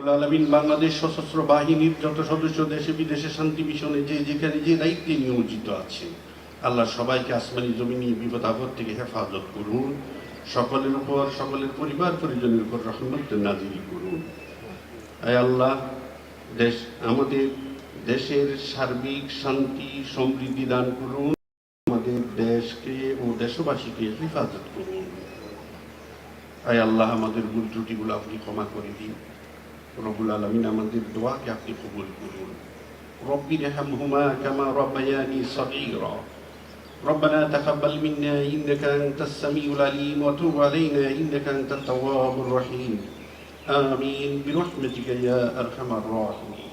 রব্বুল আলামিন বাংলাদেশ সশস্ত্র বাহিনীর যত সদস্য দেশে বিদেশে শান্তি মিশনে যে যেখানে যে দায়িত্বে নিয়োজিত আছে, আল্লাহ সবাইকে আসমানি জমিনি বিপদ আপদ থেকে হেফাজত করুন, সকলের উপর সকলের পরিবার পরিজনের উপর রহমত নাজিল করুন। আয় আল্লাহ, আমাদের দেশের সার্বিক শান্তি সমৃদ্ধি দান করুন, আমাদের দেশকে ও দেশবাসীকে হেফাজত করুন। আয় আল্লাহ, আমাদের ভুল ত্রুটিগুলো আপনি ক্ষমা করে দিন। রব্বুল আলামিন আমাদের দোয়াকে আপনি কবুল করুন। রব্বি রহমহুমা কামা রব্বায়ানি সগীরা। ربنا تقبل منا إنك أنت السميع العليم وتب علينا إنك أنت التواب الرحيم. آمين برحمتك يا أرحم الراحمين.